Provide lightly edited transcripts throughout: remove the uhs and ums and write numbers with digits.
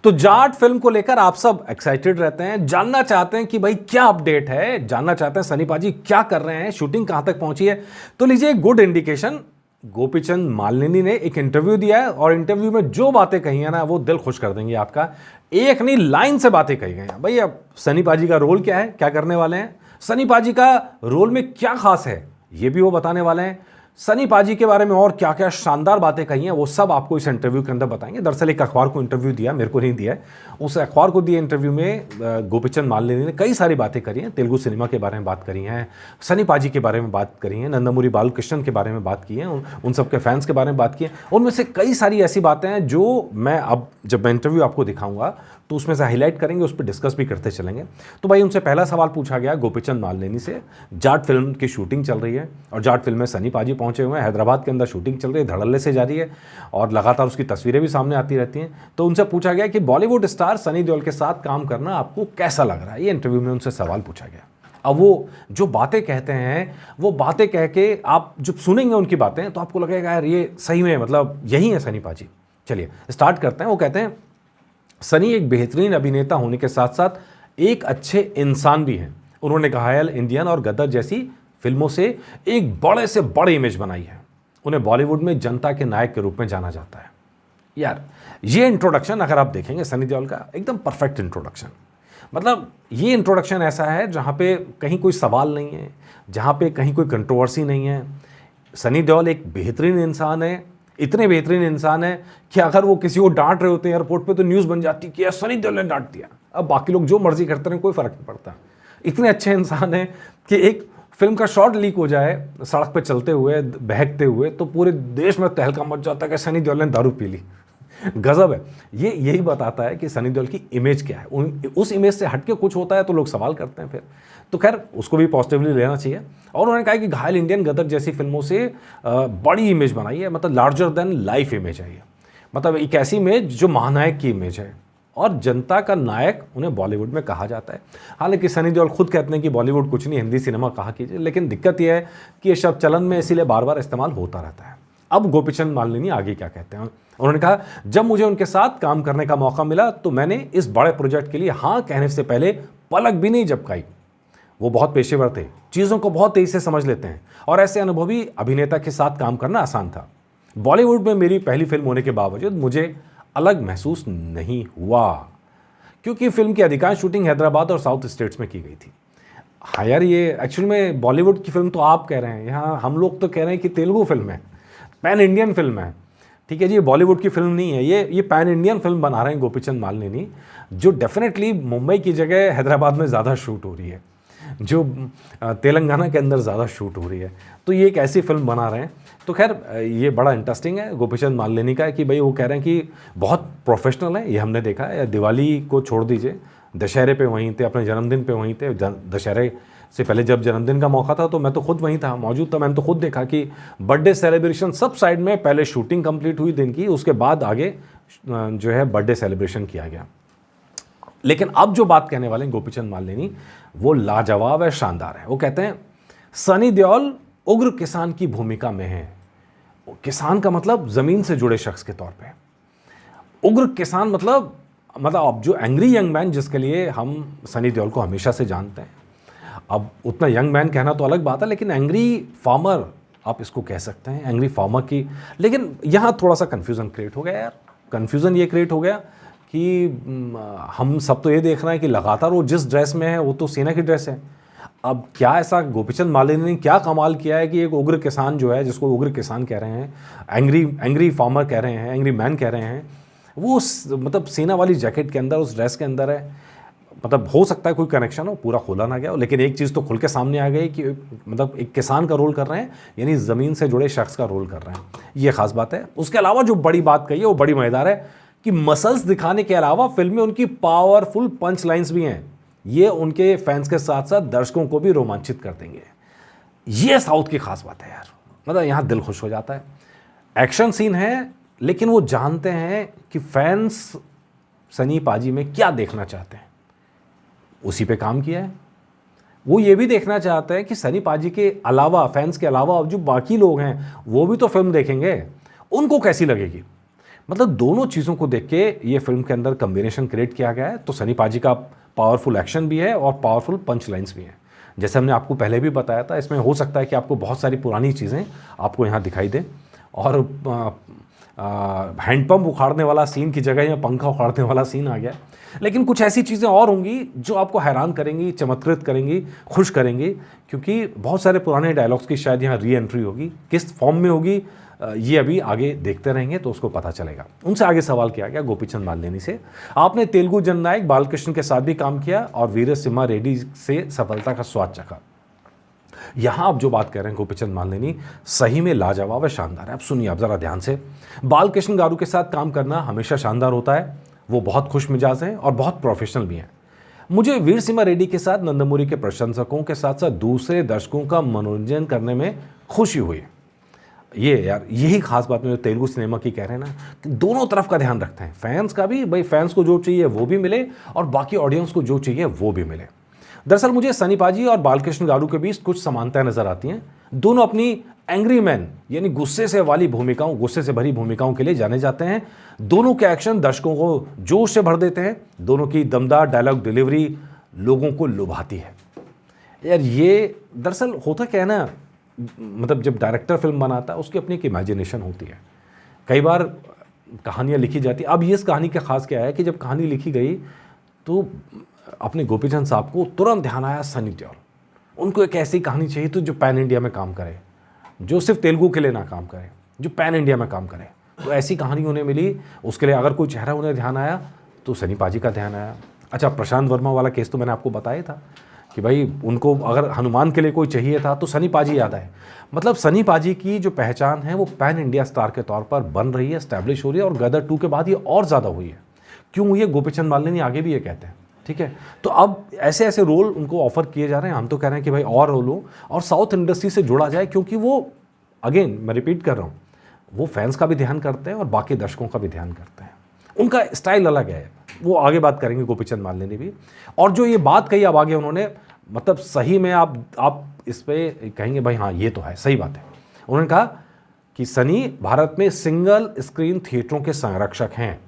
तो जाट फिल्म को लेकर आप सब एक्साइटेड रहते हैं, जानना चाहते हैं कि भाई क्या अपडेट है, जानना चाहते हैं सनी पाजी क्या कर रहे हैं, शूटिंग कहां तक पहुंची है। तो लीजिए एक गुड इंडिकेशन, गोपीचंद मालिनी ने एक इंटरव्यू दिया है और इंटरव्यू में जो बातें कही है ना वो दिल खुश कर देंगे आपका। एक नहीं लाइन से बातें कही गई हैं। भाई अब सनी पाजी का रोल क्या है, क्या करने वाले हैं, सनी पाजी का रोल में क्या खास है ये भी वो बताने वाले हैं। सनी पाजी के बारे में और क्या क्या शानदार बातें कही हैं वो सब आपको इस इंटरव्यू के अंदर बताएंगे। दरअसल एक अखबार को इंटरव्यू दिया, मेरे को नहीं दिया है, उस अखबार को दिए इंटरव्यू में गोपीचंद मालिनी ने कई सारी बातें करी हैं। तेलुगु सिनेमा के बारे में बात करी हैं, सनी पाजी के बारे में बात करी हैं, नंदमूरी बालकृष्ण के बारे में बात की है, उन सब के फैंस के बारे में बात की है। उनमें से कई सारी ऐसी बातें हैं जो मैं अब जब मैं इंटरव्यू आपको दिखाऊंगा तो उसमें से हाईलाइट करेंगे, उस पर डिस्कस भी करते चलेंगे। तो भाई उनसे पहला सवाल पूछा गया गोपीचंद मालिनी से, जाट फिल्म की शूटिंग चल रही है और जाट फिल्म में सनी पाजी पहुंचे हुए हैं, हैदराबाद के अंदर शूटिंग चल रही है, धड़ल्ले से जारी है और लगातार उसकी तस्वीरें भी सामने आती रहती हैं। तो उनसे पूछा गया कि बॉलीवुड स्टार सनी देओल के साथ काम करना आपको कैसा लग रहा है, ये इंटरव्यू में उनसे सवाल पूछा गया। अब वो जो बातें कहते हैं वो बातें कह के आप जब सुनेंगे उनकी बातें तो आपको लगेगा यार ये सही में मतलब यही है सनी पाजी। चलिए स्टार्ट करते हैं। वो कहते हैं सनी एक बेहतरीन अभिनेता होने के साथ साथ एक अच्छे इंसान भी हैं। उन्होंने घायल, इंडियन और गदर जैसी फिल्मों से एक बड़े से बड़ी इमेज बनाई है। उन्हें बॉलीवुड में जनता के नायक के रूप में जाना जाता है। यार ये इंट्रोडक्शन अगर आप देखेंगे सनी देओल का एकदम परफेक्ट इंट्रोडक्शन। मतलब ये इंट्रोडक्शन ऐसा है जहाँ पे कहीं कोई सवाल नहीं है, जहाँ पे कहीं कोई कंट्रोवर्सी नहीं है। सनी देओल एक बेहतरीन इंसान है, इतने बेहतरीन इंसान है कि अगर वो किसी को डांट रहे होते हैं एयरपोर्ट पे तो न्यूज़ बन जाती कि यार सनी देओल ने डांट दिया। अब बाकी लोग जो मर्जी करते रहे, कोई फ़र्क नहीं पड़ता। इतने अच्छे इंसान हैं कि एक फिल्म का शॉट लीक हो जाए सड़क पे चलते हुए, बहकते हुए, तो पूरे देश में तहलका मच जाता है कि सनी देओल ने दारू पी ली। गजब है। ये यही बताता है कि सनी देओल की इमेज क्या है। उस इमेज से हटके कुछ होता है तो लोग सवाल करते हैं फिर। तो खैर उसको भी पॉजिटिवली लेना चाहिए। और उन्होंने कहा कि घायल, इंडियन, गदर जैसी फिल्मों से बड़ी इमेज बनाई है, मतलब लार्जर देन लाइफ इमेज है ये। मतलब एक ऐसी इमेज जो महानायक की इमेज है और जनता का नायक उन्हें बॉलीवुड में कहा जाता है। हालांकि सनी देओल खुद कहते हैं कि बॉलीवुड कुछ नहीं, हिंदी सिनेमा कहा कीजिए, लेकिन दिक्कत यह है कि ये शब्द चलन में इसीलिए बार बार इस्तेमाल होता रहता है। अब गोपीचंद मालिनी आगे क्या कहते हैं, उन्होंने कहा जब मुझे उनके साथ काम करने का मौका मिला तो मैंने इस बड़े प्रोजेक्ट के लिए हाँ कहने से पहले पलक भी नहीं झपकाई। वो बहुत पेशेवर थे, चीज़ों को बहुत तेज़ी से समझ लेते हैं और ऐसे अनुभवी अभिनेता के साथ काम करना आसान था। बॉलीवुड में मेरी पहली फिल्म होने के बावजूद मुझे अलग महसूस नहीं हुआ क्योंकि फिल्म की अधिकांश शूटिंग हैदराबाद और साउथ स्टेट्स में की गई थी। हाँ यार, ये एक्चुअली में बॉलीवुड की फिल्म तो आप कह रहे हैं, यहाँ हम लोग तो कह रहे हैं कि तेलुगु फिल्म है, पैन इंडियन फिल्म है। ठीक है जी, ये बॉलीवुड की फिल्म नहीं है, ये पैन इंडियन फिल्म बना रहे हैं गोपीचंद मालिनी, जो डेफिनेटली मुंबई की जगह हैदराबाद में ज़्यादा शूट हो रही है, जो तेलंगाना के अंदर ज़्यादा शूट हो रही है। तो ये एक ऐसी फिल्म बना रहे हैं। तो खैर ये बड़ा इंटरेस्टिंग है गोपीचंद मालिनी का कि भाई वो कह रहे हैं कि बहुत प्रोफेशनल है। ये हमने देखा है, दिवाली को छोड़ दीजिए, दशहरे पे वहीं थे, अपने जन्मदिन पे वहीं थे। दशहरे से पहले जब जन्मदिन का मौका था तो मैं तो खुद वहीं था, मौजूद था। मैंने तो खुद देखा कि बर्थडे सेलिब्रेशन सब साइड में, पहले शूटिंग कंप्लीट हुई दिन की, उसके बाद आगे जो है बर्थडे सेलिब्रेशन किया गया। लेकिन अब जो बात कहने वाले हैं गोपीचंद मालिनी वो लाजवाब है, शानदार है। वो कहते हैं सनी देओल उग्र किसान की भूमिका में है। किसान का मतलब जमीन से जुड़े शख्स के तौर पे। उग्र किसान मतलब अब जो एंग्री यंग मैन जिसके लिए हम सनी देओल को हमेशा से जानते हैं। अब उतना यंग मैन कहना तो अलग बात है, लेकिन एंग्री फार्मर आप इसको कह सकते हैं, एंग्री फार्मर की। लेकिन यहाँ थोड़ा सा कन्फ्यूज़न क्रिएट हो गया यार। कन्फ्यूज़न ये क्रिएट हो गया कि हम सब तो ये देख रहे हैं कि लगातार वो जिस ड्रेस में है वो तो सेना की ड्रेस है। अब क्या ऐसा गोपीचंद मालिनी ने क्या कमाल किया है कि एक उग्र किसान जो है, जिसको उग्र किसान कह रहे हैं, एंग्री फार्मर कह रहे हैं, एंग्री मैन कह रहे हैं, वो मतलब सेना वाली जैकेट के अंदर, उस ड्रेस के अंदर है। मतलब हो सकता है कोई कनेक्शन हो, पूरा खोला ना गया हो, लेकिन एक चीज़ तो खुल के सामने आ गई कि मतलब एक किसान का रोल कर रहे हैं, यानी ज़मीन से जुड़े शख्स का रोल कर रहे हैं। ये खास बात है। उसके अलावा जो बड़ी बात कही है वो बड़ी मज़ेदार है कि मसल्स दिखाने के अलावा फिल्म में उनकी पावरफुल पंच लाइन्स भी हैं। ये उनके फैंस के साथ साथ दर्शकों को भी रोमांचित कर देंगे। ये साउथ की खास बात है यार। मतलब यहाँ दिल खुश हो जाता है। एक्शन सीन है, लेकिन वो जानते हैं कि फैंस सनी पाजी में क्या देखना चाहते हैं, उसी पे काम किया है। वो ये भी देखना चाहते हैं कि सनी पाजी के अलावा, फैंस के अलावा जो बाकी लोग हैं वो भी तो फिल्म देखेंगे, उनको कैसी लगेगी। मतलब दोनों चीज़ों को देख के ये फिल्म के अंदर कम्बिनेशन क्रिएट किया गया है। तो सनी पाजी का पावरफुल एक्शन भी है और पावरफुल पंच लाइन्स भी हैं। जैसे हमने आपको पहले भी बताया था, इसमें हो सकता है कि आपको बहुत सारी पुरानी चीज़ें आपको यहाँ दिखाई दें और हैंडपम्प उखाड़ने वाला सीन की जगह या पंखा उखाड़ने वाला सीन आ गया। लेकिन कुछ ऐसी चीज़ें और होंगी जो आपको हैरान करेंगी, चमत्कृत करेंगी, खुश करेंगी, क्योंकि बहुत सारे पुराने डायलॉग्स की शायद यहाँ री एंट्री होगी। किस फॉर्म में होगी ये अभी आगे देखते रहेंगे तो उसको पता चलेगा। उनसे आगे सवाल किया गया गोपीचंद मालनेनी से, आपने तेलुगु जननायक बालकृष्ण के साथ भी काम किया और वीरसिम्हा रेड्डी से सफलता का स्वाद चखा। यहां आप जो बात कर रहे हैं गोपीचंद मालनेनी, सही में लाजवाब है, शानदार है। अब सुनिए आप जरा ध्यान से। बालकृष्ण गारू के साथ काम करना हमेशा शानदार होता है। वो बहुत खुश मिजाज हैं और बहुत प्रोफेशनल भी हैं। मुझे वीरसिम्हा रेड्डी के साथ नंदमूरी के प्रशंसकों के साथ साथ दूसरे दर्शकों का मनोरंजन करने में खुशी हुई। ये यार यही खास बात में तेलुगु सिनेमा की कह रहे हैं ना, कि दोनों तरफ का ध्यान रखते हैं। फैंस का भी, भाई फैंस को जो चाहिए वो भी मिले और बाकी ऑडियंस को जो चाहिए वो भी मिले। दरअसल मुझे सनी पाजी और बालकृष्ण गारू के बीच कुछ समानताएं नजर आती हैं। दोनों अपनी एंग्री मैन यानी गुस्से से वाली भूमिकाओं, गुस्से से भरी भूमिकाओं के लिए जाने जाते हैं। दोनों के एक्शन दर्शकों को जोश से भर देते हैं। दोनों की दमदार डायलॉग डिलीवरी लोगों को लुभाती है। यार ये दरअसल होता क्या है ना, मतलब जब डायरेक्टर फिल्म बनाता है उसकी अपनी एक इमेजिनेशन होती है। कई बार कहानियाँ लिखी जाती। अब ये इस कहानी का खास क्या है कि जब कहानी लिखी गई तो अपने गोपीचंद साहब को तुरंत ध्यान आया सनी देओल। उनको एक ऐसी कहानी चाहिए तो जो पैन इंडिया में काम करे, जो सिर्फ तेलुगु के लिए ना काम करे, जो पैन इंडिया में काम करे। तो ऐसी कहानी उन्हें मिली। उसके लिए अगर कोई चेहरा उन्हें ध्यान आया तो सनी पाजी का ध्यान आया। अच्छा, प्रशांत वर्मा वाला केस तो मैंने आपको बताया था कि भाई उनको अगर हनुमान के लिए कोई चाहिए था तो सनी पाजी याद आए। मतलब सनी पाजी की जो पहचान है वो पैन इंडिया स्टार के तौर पर बन रही है, स्टैब्लिश हो रही है और गदर 2 के बाद ये और ज़्यादा हुई है। क्यों हुई है? गोपीचंद मालनेनी आगे भी ये कहते हैं। ठीक है, तो अब ऐसे ऐसे रोल उनको ऑफर किए जा रहे हैं। हम तो कह रहे हैं कि भाई और रोल हो और साउथ इंडस्ट्री से जुड़ा जाए, क्योंकि वो, अगेन मैं रिपीट कर रहा हूँ, वो फैंस का भी ध्यान करते हैं और बाकी दर्शकों का भी ध्यान करते हैं। उनका स्टाइल अलग है, वो आगे बात करेंगे गोपीचंद मालनेनी भी। और जो ये बात कही अब आगे उन्होंने, मतलब सही में आप इस पे कहेंगे भाई हाँ ये तो है, सही बात है। उन्होंने कहा कि सनी भारत में सिंगल स्क्रीन थिएटरों के संरक्षक हैं।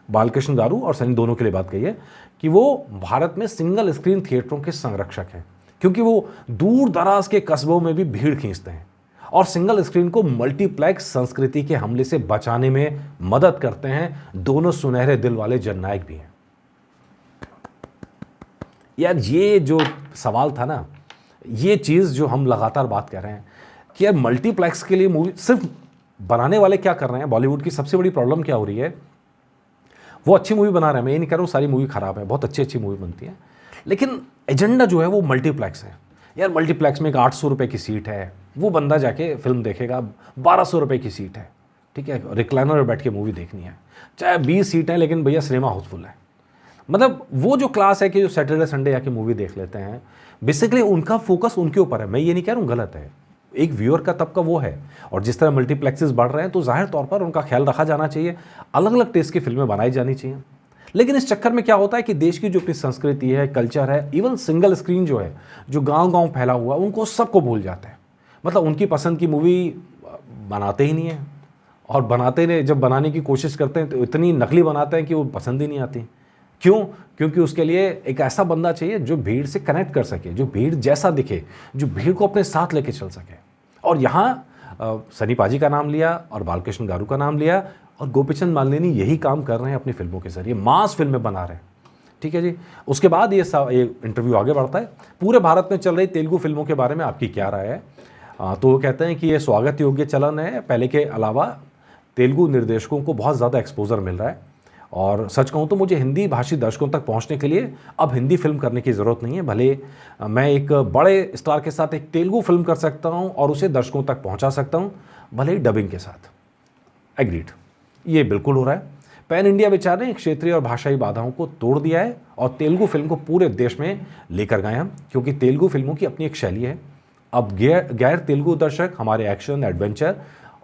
बालकृष्ण गारू और सनी दोनों के लिए बात कही है कि वो भारत में सिंगल स्क्रीन थिएटरों के संरक्षक हैं, क्योंकि वो दूर दराज के कस्बों में भी भीड़ खींचते हैं और सिंगल स्क्रीन को मल्टीप्लेक्स संस्कृति के हमले से बचाने में मदद करते हैं। दोनों सुनहरे दिल वाले जननायक भी हैं। यार ये जो सवाल था ना, ये चीज़ जो हम लगातार बात कर रहे हैं कि यार मल्टीप्लेक्स के लिए मूवी सिर्फ बनाने वाले क्या कर रहे हैं। बॉलीवुड की सबसे बड़ी प्रॉब्लम क्या हो रही है, वो अच्छी मूवी बना रहे हैं, मैं ये नहीं कह रहा हूँ सारी मूवी खराब है, बहुत अच्छी अच्छी मूवी बनती है, लेकिन एजेंडा जो है वो मल्टीप्लेक्स है। यार मल्टीप्लेक्स में एक 800 रुपये की सीट है, वो बंदा जाके फिल्म देखेगा। 1200 रुपये की सीट है, ठीक है, रिक्लाइनर में बैठ के मूवी देखनी है, चाहे 20 सीट है, लेकिन भैया सिनेमा हाउसफुल है। मतलब वो जो क्लास है कि जो सैटरडे संडे जाके मूवी देख लेते हैं, बेसिकली उनका फोकस उनके ऊपर है। मैं ये नहीं कह रहा हूँ गलत है, एक व्यूअर का तबका वो है। और जिस तरह मल्टीप्लेक्सेस बढ़ रहे हैं तो जाहिर तौर पर उनका ख्याल रखा जाना चाहिए, अलग अलग टेस्ट की फिल्में बनाई जानी चाहिए। लेकिन इस चक्कर में क्या होता है कि देश की जो अपनी संस्कृति है, कल्चर है, इवन सिंगल स्क्रीन जो है, जो गांव गांव फैला हुआ, उनको सबको भूल जाते हैं। मतलब उनकी पसंद की मूवी बनाते ही नहीं है, और बनाते ने जब बनाने की कोशिश करते हैं तो इतनी नकली बनाते हैं कि वो पसंद ही नहीं आती। क्यों? क्योंकि उसके लिए एक ऐसा बंदा चाहिए जो भीड़ से कनेक्ट कर सके, जो भीड़ जैसा दिखे, जो भीड़ को अपने साथ लेके चल सके। और यहाँ सनी पाजी का नाम लिया और बालकृष्ण गारू का नाम लिया, और गोपीचंद मालनेनी यही काम कर रहे हैं अपनी फिल्मों के जरिए, मास फिल्में बना रहे हैं। ठीक है जी। उसके बाद ये इंटरव्यू आगे बढ़ता है, पूरे भारत में चल रही तेलुगु फिल्मों के बारे में आपकी क्या राय है। तो वो कहते हैं कि ये स्वागत योग्य चलन है। पहले के अलावा तेलुगु निर्देशकों को बहुत ज़्यादा एक्सपोजर मिल रहा है, और सच कहूँ तो मुझे हिंदी भाषी दर्शकों तक पहुँचने के लिए अब हिंदी फिल्म करने की ज़रूरत नहीं है। भले मैं एक बड़े स्टार के साथ एक तेलुगु फिल्म कर सकता हूँ और उसे दर्शकों तक पहुँचा सकता हूँ, भले ही डबिंग के साथ। एग्रीड, ये बिल्कुल हो रहा है। पैन इंडिया विचार ने क्षेत्रीय और भाषाई बाधाओं को तोड़ दिया है और तेलुगु फिल्म को पूरे देश में लेकर गए हम, क्योंकि तेलुगु फिल्मों की अपनी एक शैली है। अब गैर तेलुगु दर्शक हमारे एक्शन, एडवेंचर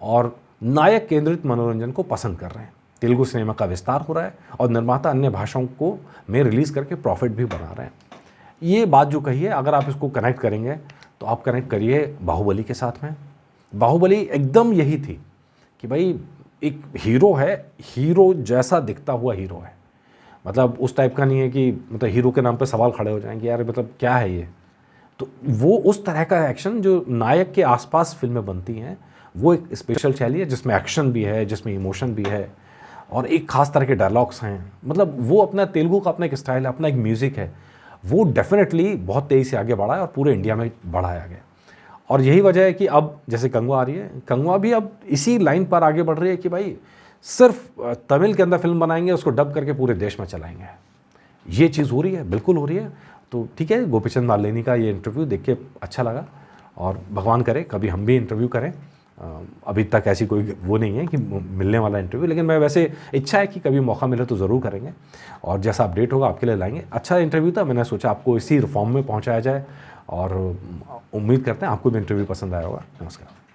और नायक केंद्रित मनोरंजन को पसंद कर रहे हैं। तेलुगु सिनेमा का विस्तार हो रहा है और निर्माता अन्य भाषाओं को में रिलीज़ करके प्रॉफिट भी बना रहे हैं। ये बात जो कही है, अगर आप इसको कनेक्ट करेंगे तो आप कनेक्ट करिए बाहुबली के साथ में। बाहुबली एकदम यही थी कि भाई एक हीरो है, हीरो जैसा दिखता हुआ हीरो है। मतलब उस टाइप का नहीं है कि मतलब हीरो के नाम पे सवाल खड़े हो जाएंगे यार मतलब क्या है ये। तो वो उस तरह का एक्शन जो नायक के आसपास फिल्में बनती हैं, वो एक स्पेशल शैली है जिसमें एक्शन भी है, जिसमें इमोशन भी है और एक खास तरह के डायलॉग्स हैं। मतलब वो अपना तेलुगु का अपना एक स्टाइल है, अपना एक म्यूज़िक है, वो डेफिनेटली बहुत तेज़ी से आगे बढ़ा है और पूरे इंडिया में बढ़ा है आगे। और यही वजह है कि अब जैसे कंगवा आ रही है, कंगवा भी अब इसी लाइन पर आगे बढ़ रही है कि भाई सिर्फ तमिल के अंदर फिल्म बनाएंगे, उसको डब करके पूरे देश में चलाएंगे। ये चीज़ हो रही है, बिल्कुल हो रही है। तो ठीक है, गोपीचंद मालिनी का ये इंटरव्यू देख के अच्छा लगा और भगवान करे कभी हम भी इंटरव्यू करें। अभी तक ऐसी कोई वो नहीं है कि मिलने वाला इंटरव्यू, लेकिन मैं वैसे इच्छा है कि कभी मौका मिले तो ज़रूर करेंगे और जैसा अपडेट होगा आपके लिए लाएंगे। अच्छा इंटरव्यू था, मैंने सोचा आपको इसी फॉर्म में पहुंचाया जाए और उम्मीद करते हैं आपको भी इंटरव्यू पसंद आया होगा। नमस्कार।